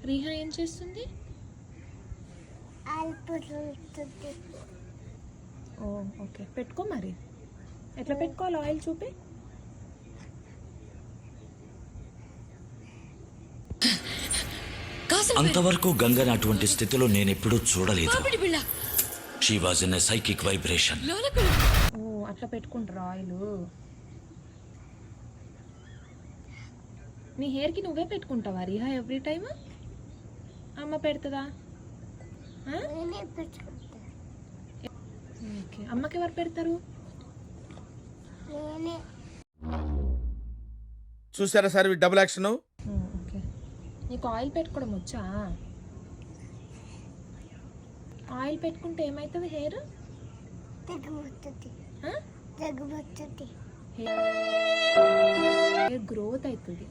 రీహా ఏం చేస్తుంది? ఓ ఓకే, పెట్టుకో మరి. ఎట్లా పెట్టుకోవాలి ఆయిల్ చూపి. అంతవరకు గంగని అటువంటి స్థితిలో నేను ఎప్పుడూ చూడలేదు. She was in a psychic vibration. ఓ అట్లా పెట్టుకుంటారా ఆయిల్? నీ హెయిర్కి నువ్వే పెట్టుకుంటావా రీహా ఎవ్రీ టైమ్? అమ్మ పెడుతుందా? ఓకే, అమ్మకి ఎవరు పెడతారు? చూసారా సార్ డబుల్ యాక్షన్. ఓకే, నీకు ఆయిల్ పెట్టుకోవడం వచ్చా? ఆయిల్ పెట్టుకుంటే ఏమవుతుంది హెయిర్? హెయిర్ గ్రోత్ అవుతుంది.